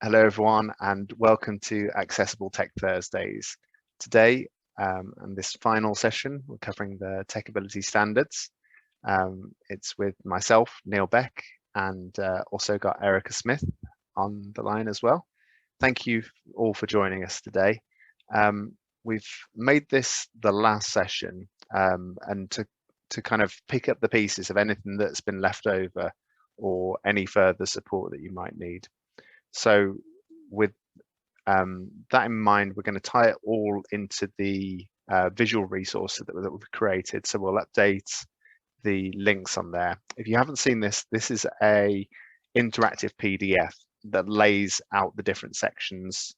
Hello everyone and welcome to Accessible Tech Thursdays. Today, in this final session, we're covering the TechAbility Standards. It's with myself, Neil Beck, and also got Erica Smith on the line as well. Thank you all for joining us today. We've made this the last session and to kind of pick up the pieces of anything that's been left over or any further support that you might need. So with that in mind, we're going to tie it all into the visual resource that we've created. So we'll update the links on there. If you haven't seen this, this is a interactive PDF that lays out the different sections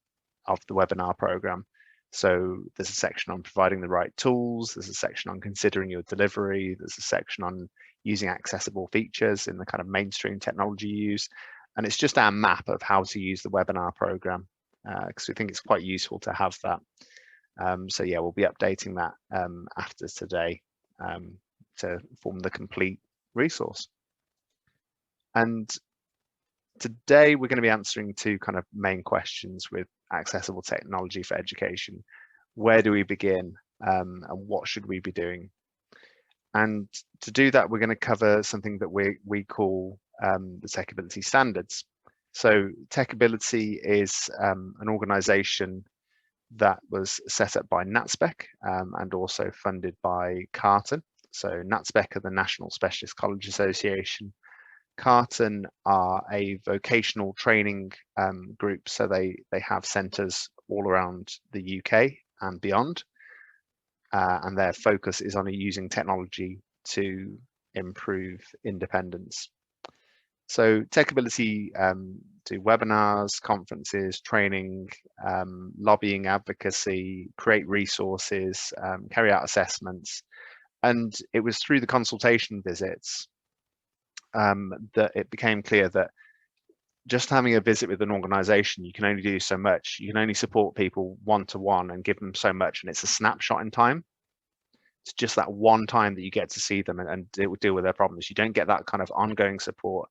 of the webinar program. So there's a section on providing the right tools, there's a section on considering your delivery, there's a section on using accessible features in the kind of mainstream technology use. And it's just our map of how to use the webinar program because we think it's quite useful to have that. So yeah, we'll be updating that after today to form the complete resource. And today we're going to be answering two kind of main questions with accessible technology for education. Where do we begin and what should we be doing? And to do that, we're going to cover something that we call the TechAbility Standards. So TechAbility is an organization that was set up by Natspec and also funded by Karten. So Natspec are the National Specialist College Association. Karten are a vocational training group, so they have centres all around the UK and beyond. And their focus is on using technology to improve independence. So TechAbility do webinars, conferences, training, lobbying, advocacy, create resources, carry out assessments. And it was through the consultation visits that it became clear that just having a visit with an organization, you can only do so much. You can only support people one-to-one and give them so much, and it's a snapshot in time. It's just that one time that you get to see them and deal with their problems. You don't get that kind of ongoing support,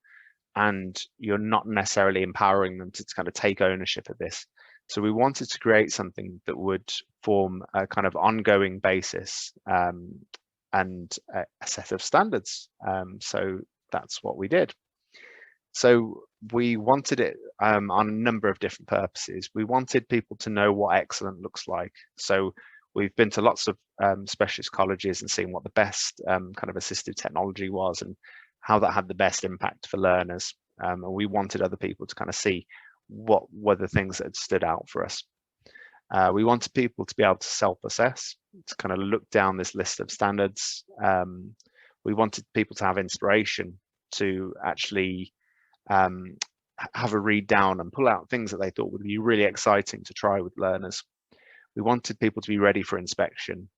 and you're not necessarily empowering them to kind of take ownership of this. So we wanted to create something that would form a kind of ongoing basis and a set of standards. So that's what we did. So we wanted it on a number of different purposes. We wanted people to know what excellent looks like. So we've been to lots of specialist colleges and seen what the best kind of assistive technology was and how that had the best impact for learners. And we wanted other people to kind of see what were the things that had stood out for us. We wanted people to be able to self-assess, to kind of look down this list of standards. We wanted people to have inspiration to actually have a read down and pull out things that they thought would be really exciting to try with learners. We wanted people to be ready for inspection.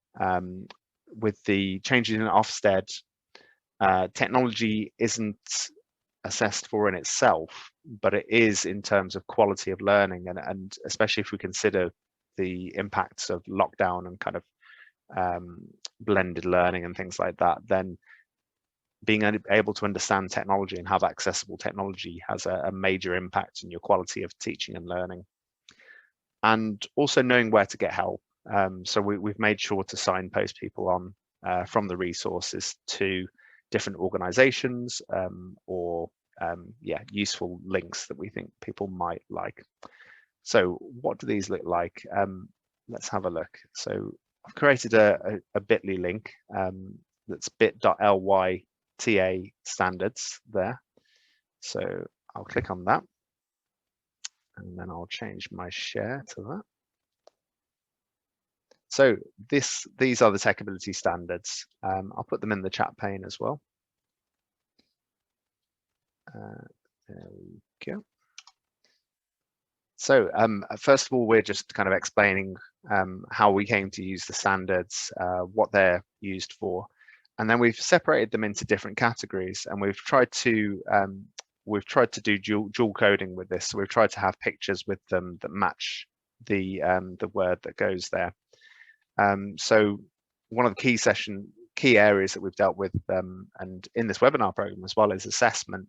With the changes in Ofsted, technology isn't assessed for in itself, but it is in terms of quality of learning, and especially if we consider the impacts of lockdown and kind of blended learning and things like that, then being able to understand technology and have accessible technology has a major impact on your quality of teaching and learning. And also knowing where to get help. So we've made sure to signpost people on from the resources to different organizations or useful links that we think people might like. So what do these look like? Let's have a look. So I've created a bit.ly link that's bit.ly TA standards there. So I'll click on that and then I'll change my share to that. So these are the TechAbility standards. I'll put them in the chat pane as well. There we go. So first of all, we're just kind of explaining how we came to use the standards, what they're used for, and then we've separated them into different categories, and we've tried to do dual coding with this. So we've tried to have pictures with them that match the word that goes there. So one of the key areas that we've dealt with and in this webinar program as well is assessment.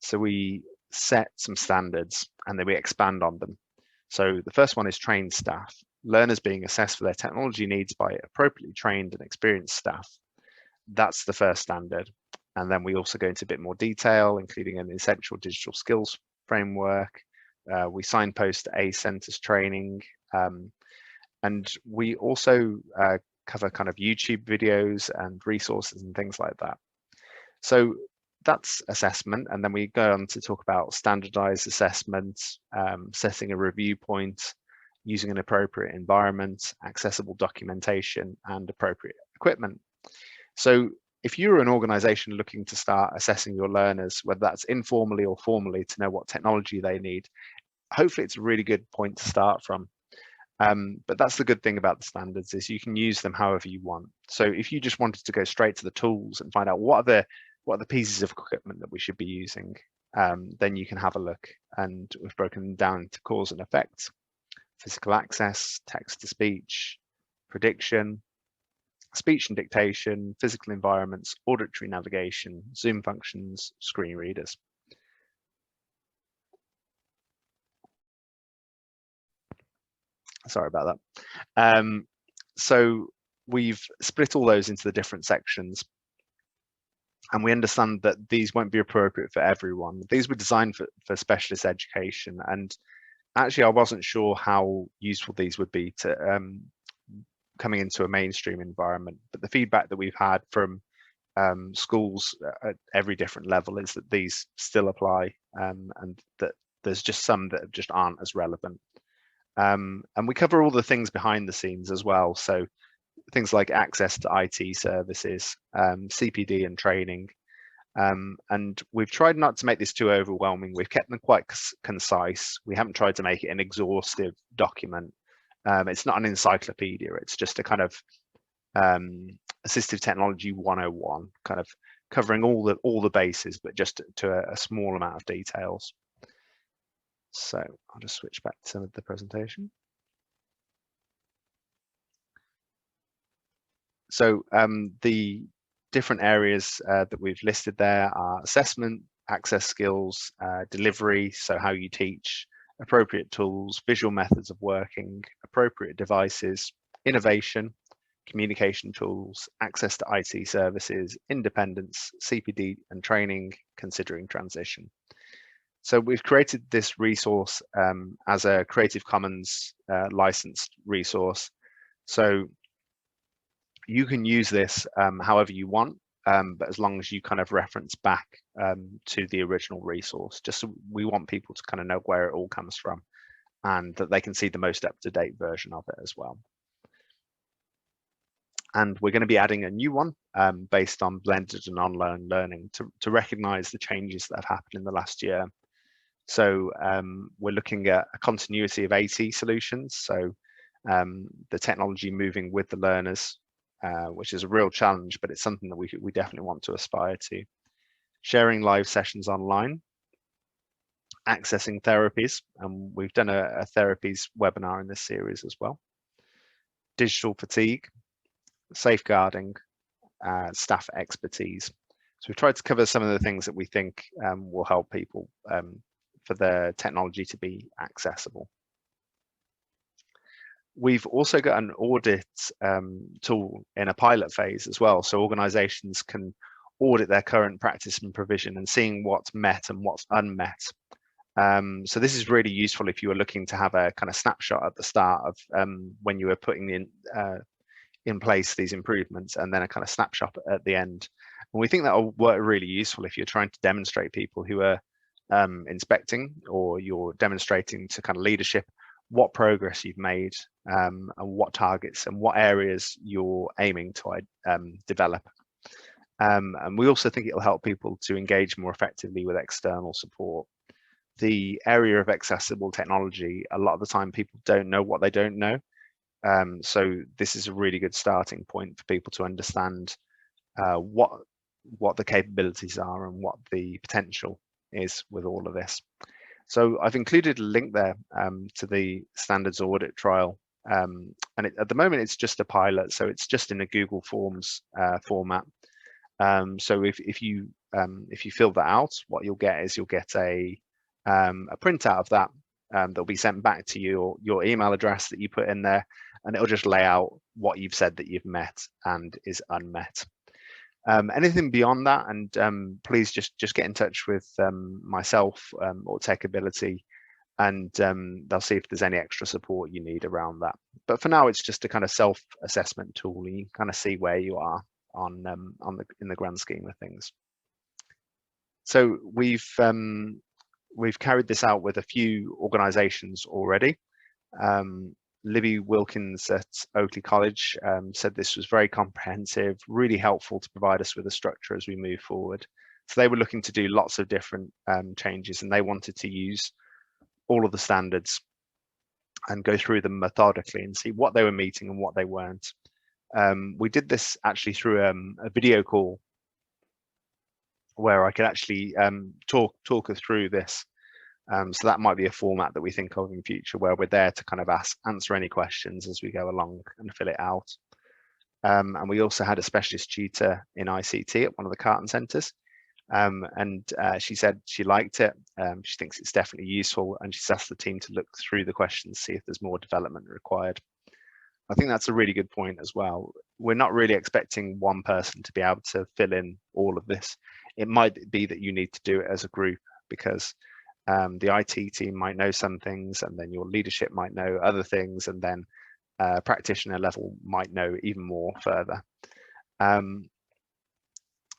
So we set some standards and then we expand on them. So the first one is trained staff. Learners being assessed for their technology needs by appropriately trained and experienced staff. That's the first standard. And then we also go into a bit more detail, including an essential digital skills framework. We signpost ACENTers training. And we also cover kind of YouTube videos and resources and things like that. So that's assessment. And then we go on to talk about standardized assessment, setting a review point, using an appropriate environment, accessible documentation, and appropriate equipment. So if you're an organization looking to start assessing your learners, whether that's informally or formally, to know what technology they need, hopefully it's a really good point to start from. But that's the good thing about the standards, is you can use them however you want. So if you just wanted to go straight to the tools and find out what are the pieces of equipment that we should be using, then you can have a look. And we've broken them down into cause and effect, physical access, text to speech, prediction, speech and dictation, physical environments, auditory navigation, Zoom functions, screen readers. Sorry about that. So we've split all those into the different sections, and we understand that these won't be appropriate for everyone. These were designed for specialist education, and actually I wasn't sure how useful these would be to coming into a mainstream environment, but the feedback that we've had from schools at every different level is that these still apply, and that there's just some that just aren't as relevant. And we cover all the things behind the scenes as well. So things like access to IT services, CPD and training. And we've tried not to make this too overwhelming. We've kept them quite concise. We haven't tried to make it an exhaustive document. It's not an encyclopedia. It's just a kind of assistive technology 101, kind of covering all the bases, but just to a small amount of details. So I'll just switch back to the presentation. So the different areas that we've listed there are assessment, access skills, delivery, so how you teach, appropriate tools, visual methods of working, appropriate devices, innovation, communication tools, access to IT services, independence, CPD and training, considering transition. So we've created this resource as a Creative Commons licensed resource. So you can use this however you want, but as long as you kind of reference back to the original resource, just so we want people to kind of know where it all comes from and that they can see the most up-to-date version of it as well. And we're going to be adding a new one based on blended and online learning to recognize the changes that have happened in the last year. So we're looking at a continuity of AT solutions, so the technology moving with the learners, which is a real challenge, but it's something that we definitely want to aspire to. Sharing live sessions online, accessing therapies, and we've done a therapies webinar in this series as well. Digital fatigue, safeguarding, staff expertise. So we've tried to cover some of the things that we think will help people for the technology to be accessible. We've also got an audit tool in a pilot phase as well, so organizations can audit their current practice and provision and seeing what's met and what's unmet. So this is really useful if you are looking to have a kind of snapshot at the start of when you were putting in place these improvements, and then a kind of snapshot at the end. And we think that will work really useful if you're trying to demonstrate people who are inspecting, or you're demonstrating to kind of leadership what progress you've made, and what targets and what areas you're aiming to develop. And we also think it'll help people to engage more effectively with external support. The area of accessible technology, a lot of the time people don't know what they don't know. So this is a really good starting point for people to understand what the capabilities are and what the potential is with all of this. So I've included a link there to the standards audit trial, and at the moment it's just a pilot, so it's just in a Google Forms format. So if you fill that out, what you'll get is you'll get a a printout of that that'll be sent back to you, your email address that you put in there, and it'll just lay out what you've said that you've met and is unmet. Anything beyond that, and please just get in touch with myself or TechAbility, and they'll see if there's any extra support you need around that. But for now, it's just a kind of self-assessment tool, and you can kind of see where you are in the grand scheme of things. So we've carried this out with a few organisations already. Libby Wilkins at Oakley College said this was very comprehensive, really helpful to provide us with a structure as we move forward. So they were looking to do lots of different changes, and they wanted to use all of the standards and go through them methodically and see what they were meeting and what they weren't. We did this actually through a video call where I could actually talk her through this. So that might be a format that we think of in future, where we're there to kind of answer any questions as we go along and fill it out. And we also had a specialist tutor in ICT at one of the Karten centres. And she said she liked it. She thinks it's definitely useful, and she's asked the team to look through the questions, see if there's more development required. I think that's a really good point as well. We're not really expecting one person to be able to fill in all of this. It might be that you need to do it as a group, because the IT team might know some things, and then your leadership might know other things, and then practitioner level might know even more further.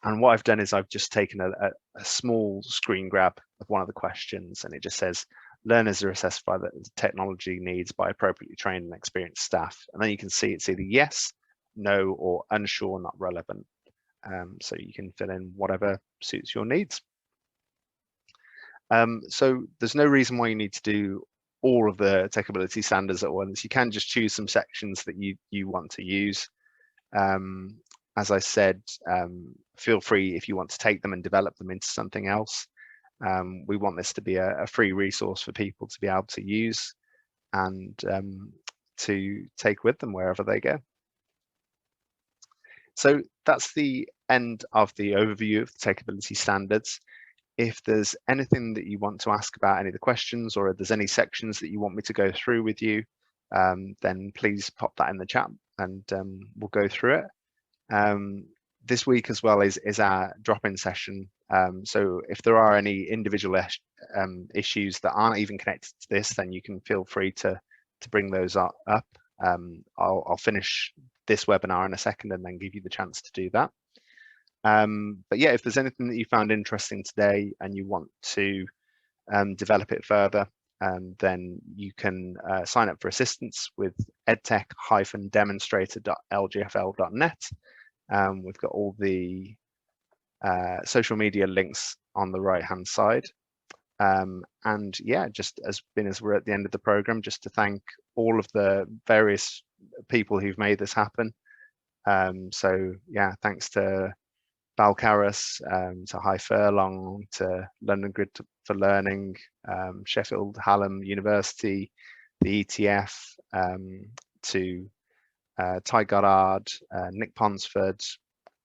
And what I've done is I've just taken a small screen grab of one of the questions, and it just says, learners are assessed by the technology needs by appropriately trained and experienced staff. And then you can see it's either yes, no, or unsure, not relevant. So you can fill in whatever suits your needs. So there's no reason why you need to do all of the TechAbility standards at once. You can just choose some sections that you want to use. As I said, feel free if you want to take them and develop them into something else. We want this to be a free resource for people to be able to use and to take with them wherever they go. So that's the end of the overview of the TechAbility standards. If there's anything that you want to ask about any of the questions, or if there's any sections that you want me to go through with you, then please pop that in the chat, and we'll go through it. This week as well is our drop-in session. So if there are any individual issues that aren't even connected to this, then you can feel free to bring those up. I'll finish this webinar in a second and then give you the chance to do that. But yeah, if there's anything that you found interesting today and you want to develop it further, then you can sign up for assistance with edtech-demonstrator.lgfl.net. We've got all the social media links on the right hand side. And yeah, just as we're at the end of the program, just to thank all of the various people who've made this happen. So yeah, thanks to Balcarras, to High Furlong, to London Grid for Learning, Sheffield Hallam University, the ETF, to Ty Goddard, Nick Ponsford,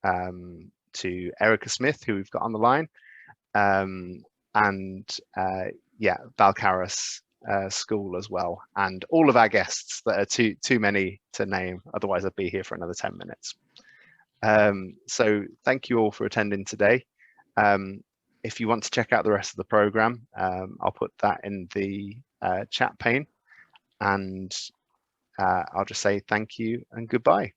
to Erica Smith, who we've got on the line, and yeah, Balcarras School as well, and all of our guests that are too many to name, otherwise I'd be here for another 10 minutes. So thank you all for attending today. If you want to check out the rest of the program, I'll put that in the chat pane, and I'll just say thank you and goodbye.